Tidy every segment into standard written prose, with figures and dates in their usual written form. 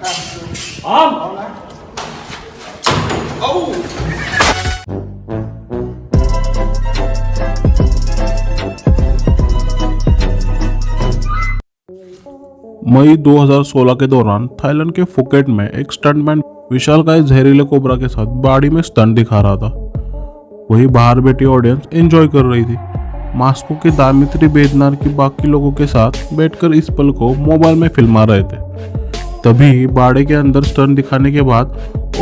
मई 2016 के दौरान थाईलैंड के फुकेट में एक स्टंटमैन विशालकाय जहरीले कोबरा के साथ बाड़ी में स्टंट दिखा रहा था। वही बाहर बैठी ऑडियंस एंजॉय कर रही थी। मास्को के दामित्री बेदनार की बाकी लोगों के साथ बैठकर इस पल को मोबाइल में फिल्मा रहे थे। तभी बाड़े के अंदर स्टंट दिखाने के बाद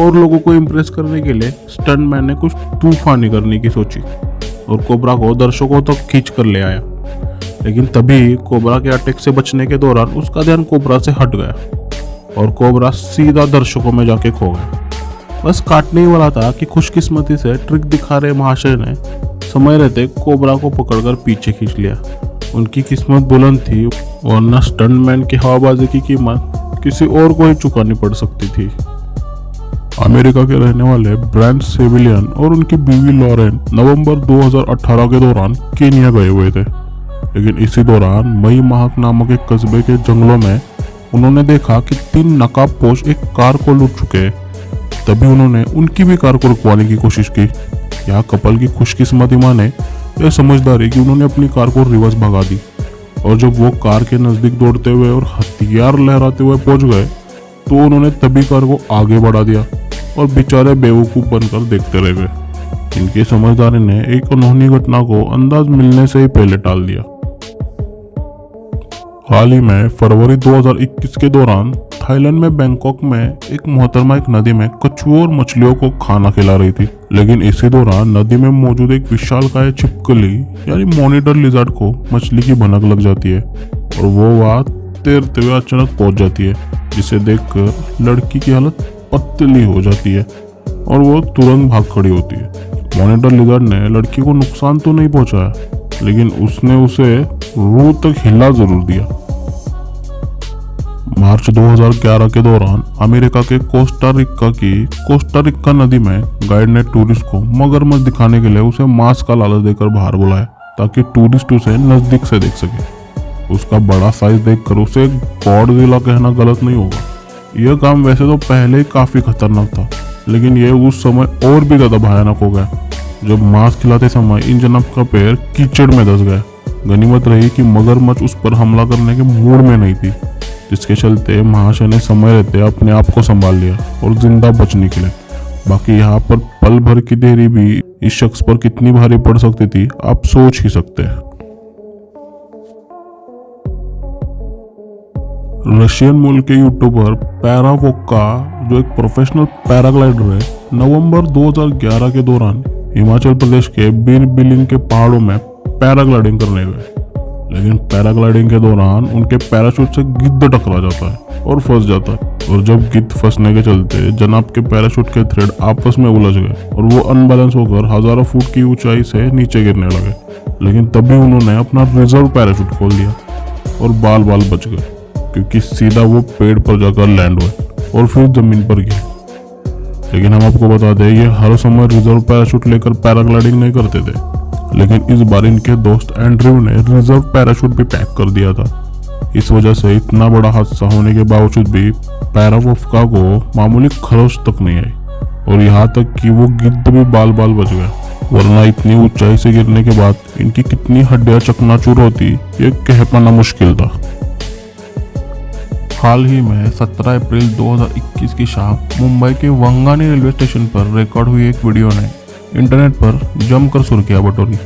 और लोगों को इम्प्रेस करने के लिए स्टंटमैन ने कुछ तूफानी करने की सोची और कोबरा को दर्शकों तक खींच कर ले आया। लेकिन तभी कोबरा के अटैक से बचने के दौरान उसका ध्यान कोबरा से हट गया और कोबरा सीधा दर्शकों में जाके खो गया। बस काटने ही वाला था कि खुशकिस्मती से ट्रिक दिखा रहे महाशय ने समय रहते कोबरा को पकड़कर पीछे खींच लिया। उनकी किस्मत बुलंद थी, वरना स्टंटमैन की हवाबाजी की कीमत किसी और को ही चुकानी पड़ सकती थी। अमेरिका के रहने वाले ब्रांड सेविलियन और उनकी बीवी लॉरेन नवंबर 2018 के दौरान केनिया गए हुए थे। लेकिन इसी दौरान मई महाक नामक एक कस्बे के जंगलों में उन्होंने देखा कि 3 नकाबपोश एक कार को लूट चुके हैं। तभी उन्होंने उनकी भी कार को रुकवाने की कोशिश की। यहाँ कपल की खुशकिस्मती माने यह समझदारी कि उन्होंने अपनी कार को रिवर्स भगा दी और जब वो कार के नजदीक दौड़ते हुए और हथियार लहराते हुए पहुंच गए तो उन्होंने तभी कार को आगे बढ़ा दिया और बेचारे बेवकूफ बनकर देखते रह गए। इनकी समझदारी ने एक अनहोनी घटना को अंदाज मिलने से ही पहले टाल दिया। हाल ही में फरवरी 2021 के दौरान थाईलैंड में बैंकॉक में एक मोहतरमा एक नदी में कछुओं और मछलियों को खाना खिला रही थी। लेकिन इसी दौरान नदी में मौजूद एक विशालकाय छिपकली यानी मॉनिटर लिजर्ड को मछली की भनक लग जाती है और वो वहां तैरते हुए अचानक पहुंच जाती है, जिसे देखकर लड़की की हालत पतली हो जाती है और वो तुरंत भाग खड़ी होती है। मॉनिटर लिजर्ड ने लड़की को नुकसान तो नहीं पहुंचाया, लेकिन उसने उसे रूह तक हिला जरूर दिया। मार्च 2011 के दौरान अमेरिका के कोस्टा रिका नदी में गाइड ने टूरिस्ट को मगरमच्छ दिखाने के लिए उसे मांस का लालच देकर बाहर बुलाया ताकि टूरिस्ट उसे नजदीक से देख सके। उसका बड़ा साइज देखकर उसे गॉडजिला कहना गलत नहीं होगा। यह काम वैसे तो पहले ही काफी खतरनाक था, लेकिन यह उस समय और भी ज्यादा भयानक हो गया जब मांस खिलाते समय इन जनाब का पैर कीचड़ में धंस गया। गनीमत रही कि मगरमच्छ उस पर हमला करने के मूड में नहीं थी, जिसके चलते महाशय ने समय रहते अपने आप को संभाल लिया और जिंदा बच निकले। बाकी यहाँ पर पल भर की देरी भी इस शख्स पर कितनी भारी पड़ सकती थी आप सोच ही सकते हैं। रशियन मूल के यूट्यूबर पैरावोका जो एक प्रोफेशनल पैराग्लाइडर है, नवंबर 2011 के दौरान हिमाचल प्रदेश के बीरबिलिंग के पहाड़ों में पैराग्लाइडिंग करने गए। लेकिन पैराग्लाइडिंग के दौरान उनके पैराशूट से गिद्ध टकरा जाता है और फंस जाता है और जब गिद्ध फंसने के चलते जनाब के पैराशूट के थ्रेड आपस में उलझ गए और वो अनबैलेंस होकर हजारों फुट की ऊंचाई से नीचे गिरने लगे। लेकिन तभी उन्होंने अपना रिजर्व पैराशूट खोल दिया और बाल बच गए, क्योंकि सीधा वो पेड़ पर जाकर लैंड हुए और फिर जमीन पर गिरे। लेकिन हम आपको बता दें ये हर समय रिजर्व पैराशूट लेकर पैराग्लाइडिंग नहीं करते थे, लेकिन इस बार इनके दोस्त एंड्रयू ने रिजर्व पैराशूट भी पैक कर दिया था। इस वजह से इतना बड़ा हादसा होने के बावजूद भी पैरावोका को मामूली खरोच तक नहीं आई और यहाँ तक कि वो गिद्ध भी बाल बच गया, वरना इतनी ऊंचाई से गिरने के बाद इनकी कितनी हड्डियां चकनाचूर होती ये कह पाना मुश्किल था। हाल ही में 17 अप्रैल 2021 की शाम मुंबई के वंगानी रेलवे स्टेशन पर रिकॉर्ड हुई एक वीडियो ने इंटरनेट पर जमकर सुर्खियां बटोरी।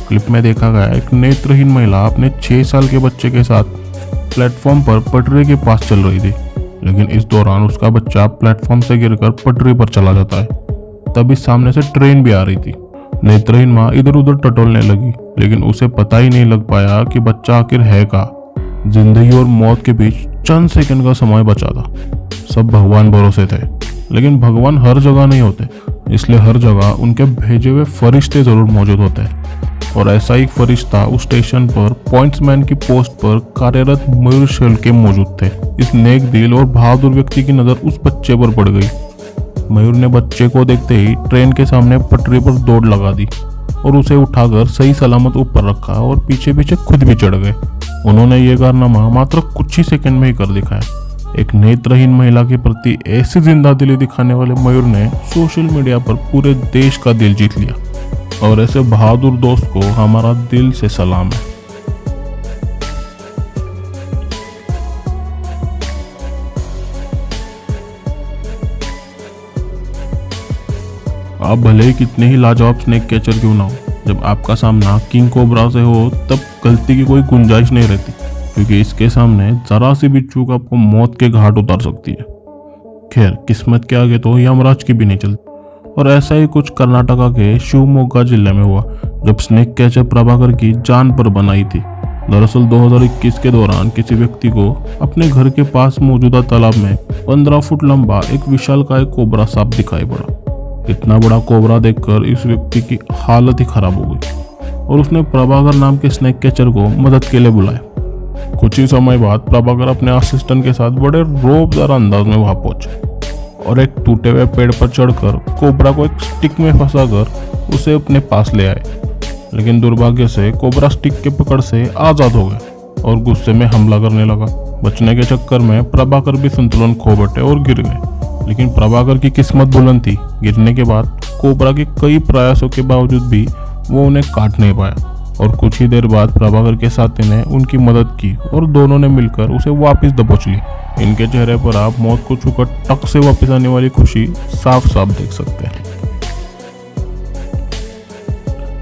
क्लिप में देखा गया एक नेत्रहीन महिला अपने 6 साल के बच्चे के साथ प्लेटफॉर्म पर पटरी के पास चल रही थी, लेकिन इस दौरान उसका बच्चा प्लेटफॉर्म से गिरकर पटरी पर चला जाता है। तभी सामने से ट्रेन भी आ रही थी। नेत्रहीन माँ इधर उधर टटोलने लगी, लेकिन उसे पता ही नहीं लग पाया कि बच्चा आखिर है का। जिंदगी और मौत के बीच चंद सेकंड का समय बचा था। सब भगवान भरोसे थे, लेकिन भगवान हर जगह नहीं होते, इसलिए हर जगह उनके भेजे हुए फरिश्ते जरूर मौजूद होते हैं। और ऐसा एक फरिश्ता उस स्टेशन पर पॉइंट्समैन की पोस्ट पर कार्यरत मयूर शेल्के मौजूद थे। इस नेक दिल और बहादुर व्यक्ति की नजर उस बच्चे पर पड़ गई। मयूर ने बच्चे को देखते ही ट्रेन के सामने पटरी पर दौड़ लगा दी और उसे उठाकर सही सलामत ऊपर रखा और पीछे खुद भी चढ़ गए। उन्होंने ये कारनामा मात्र कुछ ही सेकंड में ही कर दिखाया। एक नेत्रहीन महिला के प्रति ऐसी जिंदा दिली दिखाने वाले मयूर ने सोशल मीडिया पर पूरे देश का दिल जीत लिया और ऐसे बहादुर दोस्त को हमारा दिल से सलाम है। आप भले ही कितने ही लाजवाब स्नेक कैचर क्यों ना हो, जब आपका सामना किंग कोबरा से हो तब गलती की कोई गुंजाइश नहीं रहती, क्योंकि इसके सामने जरा सी भी चूक आपको मौत के घाट उतार सकती है। खैर, किस्मत के आगे तो यमराज की भी नहीं चलती। और ऐसा ही कुछ कर्नाटका के शिवमोगा जिले में हुआ, जब स्नेक कैचर प्रभाकर की जान पर बनाई थी। दरअसल 2021 के दौरान किसी व्यक्ति को अपने घर के पास मौजूदा तालाब में 15 फुट लंबा एक विशालकाय कोबरा सांप दिखाई पड़ा। इतना बड़ा कोबरा देखकर इस व्यक्ति की हालत ही खराब हो गई और उसने प्रभाकर नाम के स्नेक कैचर को मदद के लिए बुलाया। कुछ ही समय बाद प्रभाकर अपने असिस्टेंट के साथ बड़े रौबदार अंदाज में वहां पहुंचे और एक टूटे हुए पेड़ पर चढ़कर कोबरा को एक स्टिक में फंसाकर उसे अपने पास ले आए। लेकिन दुर्भाग्य से कोबरा स्टिक के पकड़ से आजाद हो गया और गुस्से में हमला करने लगा। बचने के चक्कर में प्रभाकर भी संतुलन खो बैठे और गिर गए। लेकिन प्रभाकर की किस्मत बुलंद थी। गिरने के बाद कोबरा के कई प्रयासों के बावजूद भी वो उन्हें काट नहीं पाया और कुछ ही देर बाद प्रभाकर के साथी ने उनकी मदद की और दोनों ने मिलकर उसे वापस दबोच ली। इनके चेहरे पर आप मौत को छूकर टक से वापस आने वाली खुशी साफ साफ देख सकते हैं।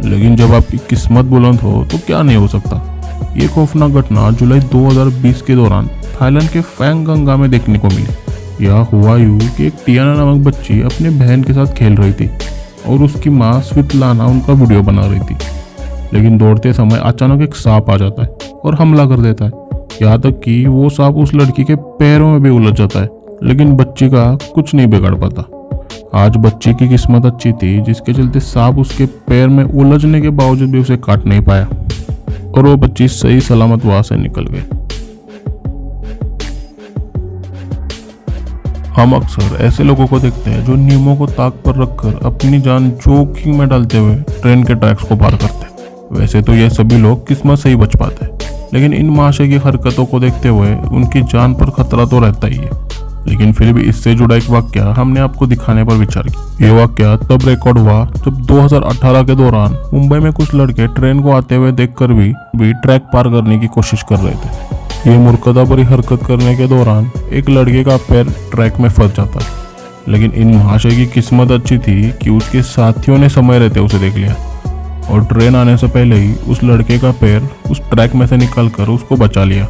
लेकिन जब आपकी किस्मत बुलंद हो तो क्या नहीं हो सकता। ये खौफनाक घटना जुलाई 2020 के दौरान थाईलैंड के फैंगगंगा में देखने को मिली। यह हुआ यूं कि एक टियाना नामक बच्ची अपनी बहन के साथ खेल रही थी और उसकी माँ स्वितलाना उनका वीडियो बना रही थी। लेकिन दौड़ते समय अचानक एक सांप आ जाता है और हमला कर देता है। यहाँ तक कि वो सांप उस लड़की के पैरों में भी उलझ जाता है, लेकिन बच्ची का कुछ नहीं बिगड़ पाता। आज बच्ची की किस्मत अच्छी थी, जिसके चलते सांप उसके पैर में उलझने के बावजूद भी उसे काट नहीं पाया और वो बच्ची सही सलामत वहां से निकल गई। हम अक्सर ऐसे लोगों को देखते हैं जो नियमों को ताक पर रखकर अपनी जान जोखिम में डालते हुए ट्रेन के ट्रैक्स को पार करते हैं। वैसे तो ये सभी लोग किस्मत से ही बच पाते हैं, लेकिन इन महाशय की हरकतों को देखते हुए उनकी जान पर खतरा तो रहता ही है। लेकिन फिर भी इससे जुड़ा एक वाक्य हमने आपको दिखाने पर विचार किया। ये वाक्य तब रिकॉर्ड हुआ जब 2018 के दौरान मुंबई में कुछ लड़के ट्रेन को आते हुए देखकर भी ट्रैक पार करने की कोशिश कर रहे थे। ये मूर्खता भरी हरकत करने के दौरान एक लड़के का पैर ट्रैक में फंस जाता है। लेकिन इन महाशय की किस्मत अच्छी थी कि उसके साथियों ने समय रहते उसे देख लिया और ट्रेन आने से पहले ही उस लड़के का पैर उस ट्रैक में से निकालकर उसको बचा लिया।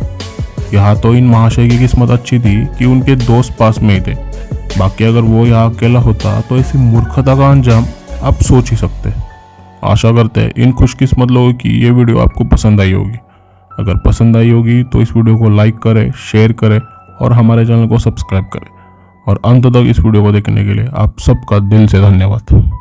यहाँ तो इन महाशय की किस्मत अच्छी थी कि उनके दोस्त पास में ही थे। बाकी अगर वो यहाँ अकेला होता तो ऐसी मूर्खता का अंजाम आप सोच ही सकते। आशा करते हैं इन खुशकिस्मत लोगों की ये वीडियो आपको पसंद आई होगी। अगर पसंद आई होगी तो इस वीडियो को लाइक करें, शेयर करें और हमारे चैनल को सब्सक्राइब करें। और अंत तक इस वीडियो को देखने के लिए आप सबका दिल से धन्यवाद।